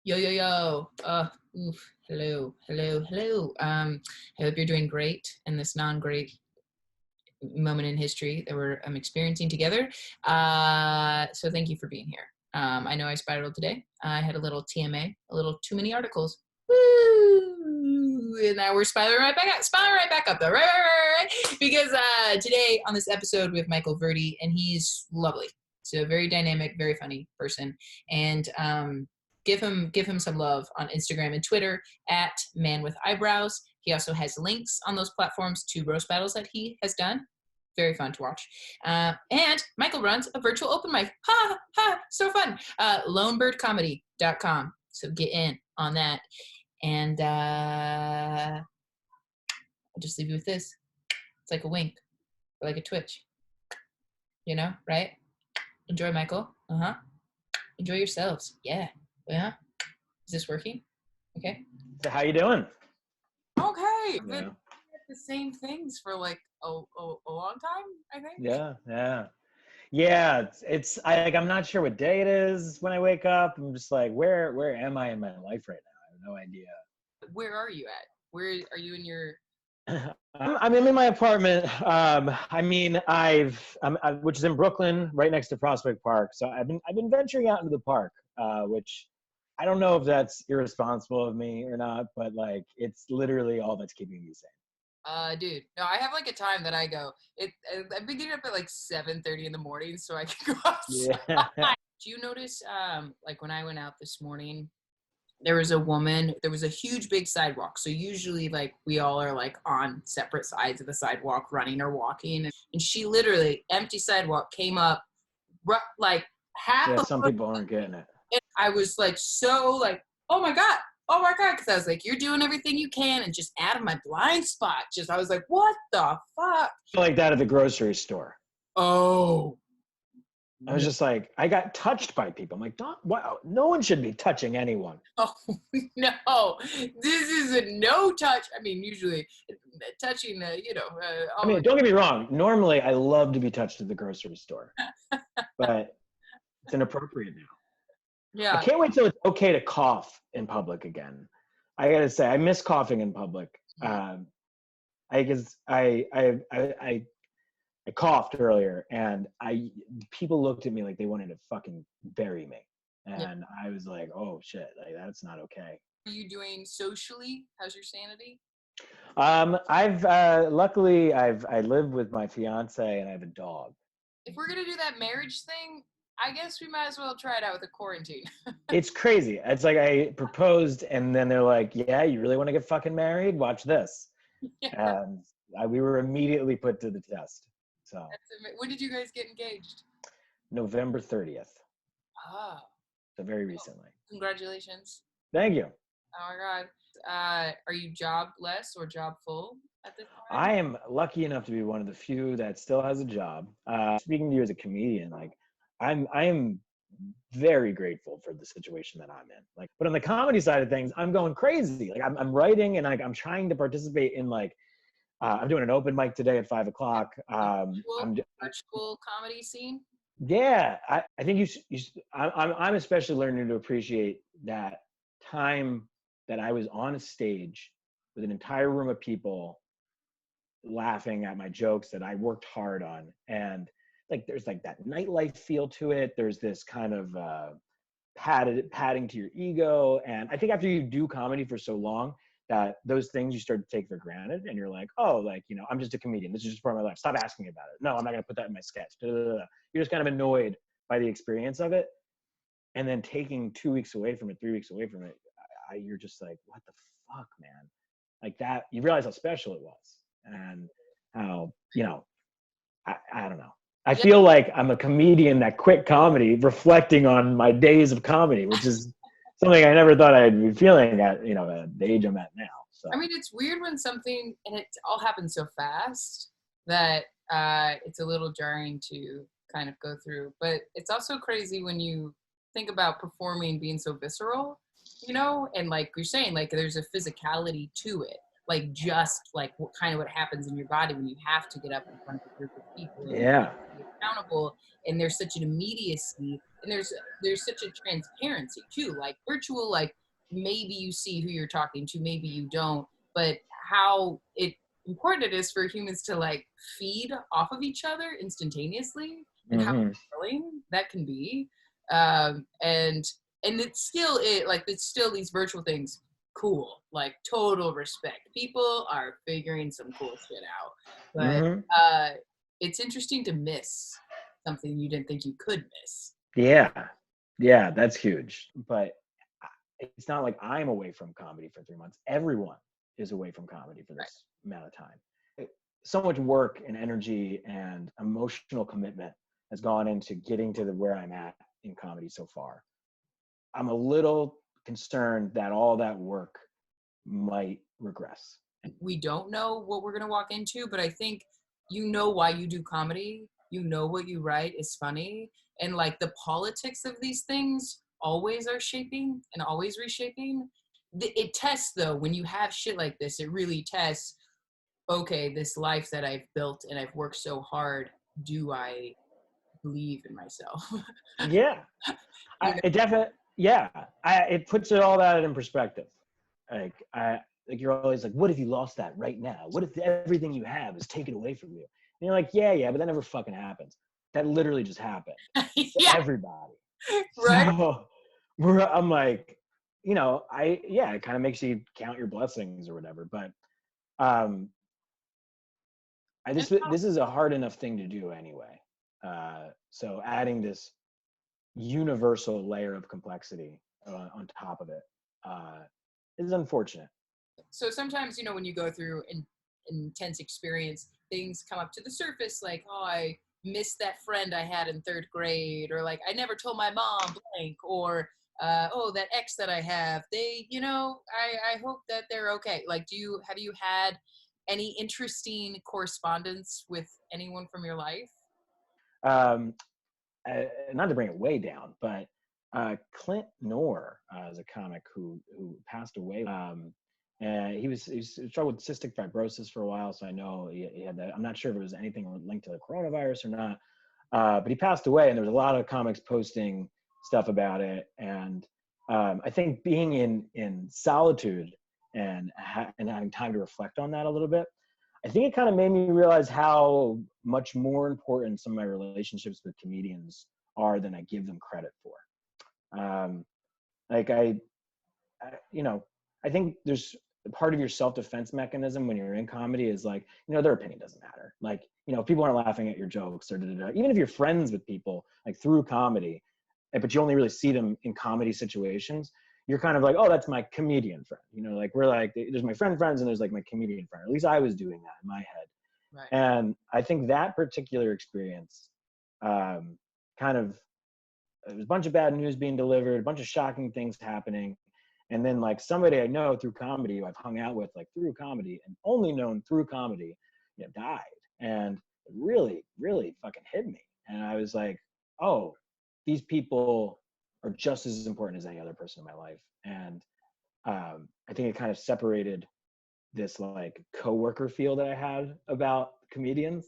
Yo, yo, yo. Hello, hello, hello. I hope you're doing great in this non-great moment in history that we're experiencing together. So thank you for being here. I know I spiraled today. I had a little TMA, a little too many articles. Woo! And now we're spiraling right back up though, right? Because today on this episode we have Michael Verdi, and he's lovely. So very dynamic, very funny person, and give him some love on Instagram and Twitter at Man with Eyebrows. He also has links on those platforms to roast battles that he has done. Very fun to watch. And Michael runs a virtual open mic. Ha, ha, so fun. Lonebirdcomedy.com. So get in on that. And I'll just leave you with this. It's like a wink, or like a twitch. You know, right? Enjoy, Michael. Uh-huh. Enjoy yourselves. Yeah. Yeah. Is this working? Okay. So how you doing? Okay. Been the same things for like a long time, I think. Yeah. I'm not sure what day it is when I wake up. I'm just like, where am I in my life right now? I have no idea. Where are you at? Where are you in your? I'm in my apartment. Which is in Brooklyn, right next to Prospect Park. So I've been venturing out into the park, which I don't know if that's irresponsible of me or not, but like it's literally all that's keeping me sane. Dude, no, I have like a time that I go. I've been getting up at like 7:30 in the morning so I can go outside. Yeah. Do you notice, like when I went out this morning, there was a huge big sidewalk. So usually like we all are like on separate sides of the sidewalk running or walking. And she literally, empty sidewalk, came up like half. Yeah, some people aren't getting it. And I was like, so like, oh my God. Because I was like, you're doing everything you can and just out of my blind spot. I was like, what the fuck? Like that at the grocery store. Oh. I was just like, I got touched by people. I'm like, wow, no one should be touching anyone. Oh, no. This is a no touch. I mean, usually touching, don't get me wrong. Normally, I love to be touched at the grocery store. But it's inappropriate now. Yeah. I can't wait till it's okay to cough in public again. I gotta say, I miss coughing in public. I coughed earlier, and people looked at me like they wanted to fucking bury me, and I was like, oh shit, like that's not okay. Are you doing socially? How's your sanity? Luckily I live with my fiance and I have a dog. If we're gonna do that marriage thing, I guess we might as well try it out with a quarantine. It's crazy. It's like I proposed and then they're like, yeah, you really want to get fucking married? Watch this. Yeah. And we were immediately put to the test. So when did you guys get engaged? November 30th. Oh. So very recently. Congratulations. Thank you. Oh my God. Are you jobless or job full at this point? I am lucky enough to be one of the few that still has a job. Speaking to you as a comedian, like I am very grateful for the situation that I'm in. Like, but on the comedy side of things, I'm going crazy. Like I'm writing and like I'm trying to participate in like I'm doing an open mic today at 5:00. Virtual comedy scene. Yeah, I think I'm especially learning to appreciate that time that I was on a stage with an entire room of people laughing at my jokes that I worked hard on, and like there's like that nightlife feel to it. There's this kind of padding to your ego, and I think after you do comedy for so long, that those things you start to take for granted, and you're like, oh, like, you know, I'm just a comedian. This is just part of my life. Stop asking me about it. No, I'm not gonna put that in my sketch. You're just kind of annoyed by the experience of it, and then taking 2 weeks away from it, 3 weeks away from it, you're just like, what the fuck, man? Like that, you realize how special it was, and how, you know, I don't know. I feel like I'm a comedian that quit comedy, reflecting on my days of comedy, which is something I never thought I'd be feeling at, you know, the age I'm at now. So I mean, it's weird when something, and it all happens so fast that it's a little jarring to kind of go through. But it's also crazy when you think about performing being so visceral, you know, and like you're saying, like there's a physicality to it. Like just like what happens in your body when you have to get up in front of a group of people. Yeah. Be accountable. and there's such an immediacy, and there's such a transparency too. Like virtual, like maybe you see who you're talking to, maybe you don't, but how important it is for humans to like feed off of each other instantaneously, and how Mm-hmm. thrilling that can be. And it's still it's still these virtual things cool, like total respect. People are figuring some cool shit out, but Mm-hmm. it's interesting to miss something you didn't think you could miss. Yeah. Yeah, that's huge. But it's not like I'm away from comedy for 3 months. Everyone is away from comedy for Right. this amount of time. So much work and energy and emotional commitment has gone into getting to where I'm at in comedy so far. I'm a little concerned that all that work might regress. We don't know what we're going to walk into, but I think you know why you do comedy. You know what you write is funny. And like the politics of these things always are shaping and always reshaping. It tests, though, when you have shit like this, it really tests, okay, this life that I've built and I've worked so hard, do I believe in myself? Yeah, You know? it definitely. Yeah, it puts it all that in perspective. Like you're always like, what if you lost that right now? What if everything you have is taken away from you? And you're like, yeah, but that never fucking happens. That literally just happened to Yeah, everybody. right. So I'm like, it kind of makes you count your blessings or whatever. But um, this is a hard enough thing to do anyway. So adding this universal layer of complexity on top of it is unfortunate. So sometimes, when you go through an intense experience, things come up to the surface, like, oh, I missed that friend I had in third grade, or like I never told my mom blank, or oh, that ex that I have, they, I hope that they're okay. Like, have you had any interesting correspondence with anyone from your life? Um, Not to bring it way down, but Clint Knorr is a comic who passed away. And he struggled with cystic fibrosis for a while, so I know he had that. I'm not sure if it was anything linked to the coronavirus or not, but he passed away, and there was a lot of comics posting stuff about it. And I think being in solitude and having time to reflect on that a little bit, I think it kind of made me realize how much more important some of my relationships with comedians are than I give them credit for. Like I think there's part of your self-defense mechanism when you're in comedy is like, their opinion doesn't matter. Like, if people aren't laughing at your jokes or even if you're friends with people like through comedy, but you only really see them in comedy situations, you're kind of like, oh, that's my comedian friend. Like we're like, there's my friends and there's like my comedian friend. At least I was doing that in my head. Right. And I think that particular experience kind of, it was a bunch of bad news being delivered, a bunch of shocking things happening. And then like somebody I know through comedy, who I've hung out with like through comedy and only known through comedy, died. And it really, really fucking hit me. And I was like, oh, these people are just as important as any other person in my life. And I think it kind of separated this like coworker feel that I had about comedians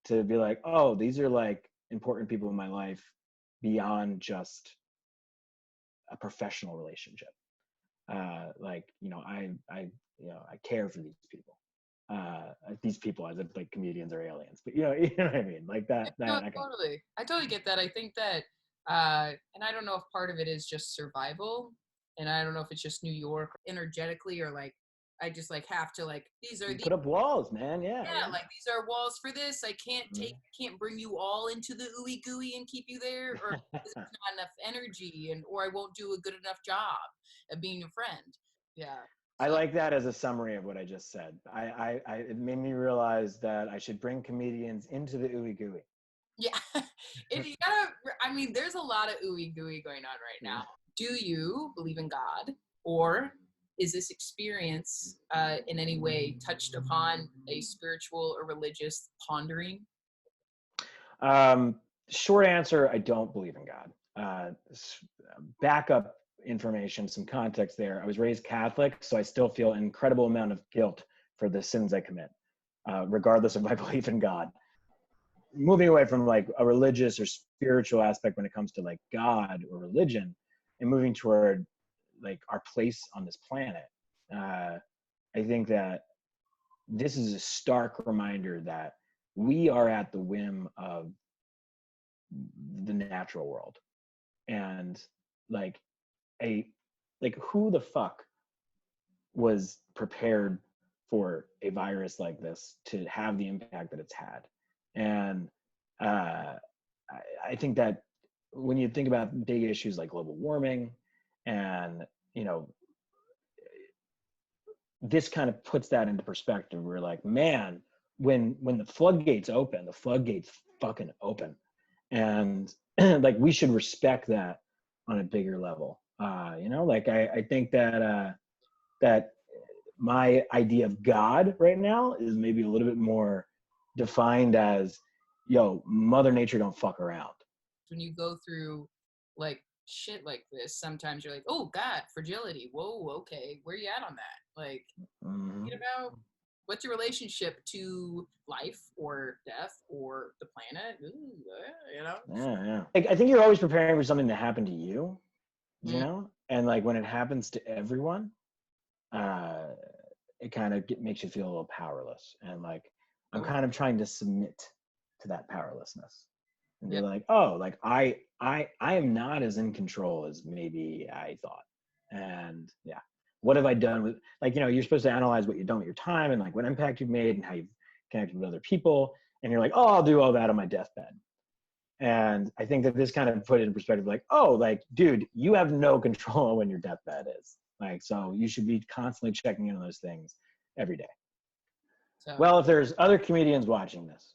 to be like, oh, these are like important people in my life beyond just a professional relationship. Like, I care for these people. These people as if like comedians are aliens, but you know what I mean? Like that No, kind of. totally. I totally get that. I think that, and I don't know if part of it is just survival, and I don't know if it's just New York energetically, or like I just like have to like these are You the put up walls, man. Yeah. yeah, like these are walls for this. I Mhm. can't bring you all into the ooey gooey and keep you there, or there's not enough energy, and or I won't do a good enough job of being a friend. Yeah. I So like that as a summary of what I just said. It made me realize that I should bring comedians into the ooey gooey. yeah, you gotta. I mean, there's a lot of ooey gooey going on right now. Do you believe in God, or is this experience in any way touched upon a spiritual or religious pondering? Um, Short answer, I don't believe in God. Backup information, some context there. I was raised Catholic, so I still feel an incredible amount of guilt for the sins I commit, regardless of my belief in God. moving away from like a religious or spiritual aspect when it comes to like God or religion, and moving toward like our place on this planet. I think that this is a stark reminder that we are at the whim of the natural world, and like who the fuck was prepared for a virus like this to have the impact that it's had. And I think that when you think about big issues like global warming, and this kind of puts that into perspective. We're like, man, when the floodgates open, the floodgates fucking open, and like we should respect that on a bigger level. Like I think that that my idea of God right now is maybe a little bit more defined as, yo, Mother Nature don't fuck around. When you go through like shit like this, sometimes you're like, oh God, fragility. Whoa, okay, where you at on that? Like, think about what's your relationship to life or death or the planet? Yeah. Like, I think you're always preparing for something to happen to you, and like when it happens to everyone, it kind of makes you feel a little powerless, and like I'm kind of trying to submit to that powerlessness and be like, oh, like I am not as in control as maybe I thought. And yeah, what have I done with, like, you're supposed to analyze what you've done with your time and like what impact you've made and how you've connected with other people, and you're like, oh, I'll do all that on my deathbed. And I think that this kind of put it in perspective, like, oh, like, dude, you have no control on when your deathbed is. Like, so you should be constantly checking in on those things every day. So, well, if there's other comedians watching this,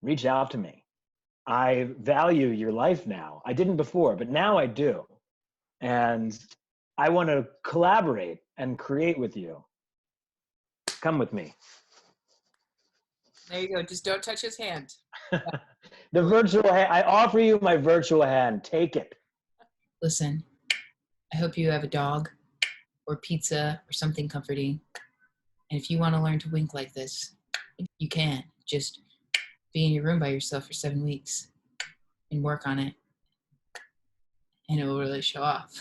reach out to me. I value your life now. I didn't before, but now I do. And I want to collaborate and create with you. Come with me. There you go. Just don't touch his hand. The virtual hand. I offer you my virtual hand. Take it. Listen, I hope you have a dog or pizza or something comforting. And if you want to learn to wink like this, you can. Just be in your room by yourself for 7 weeks and work on it. And it will really show off.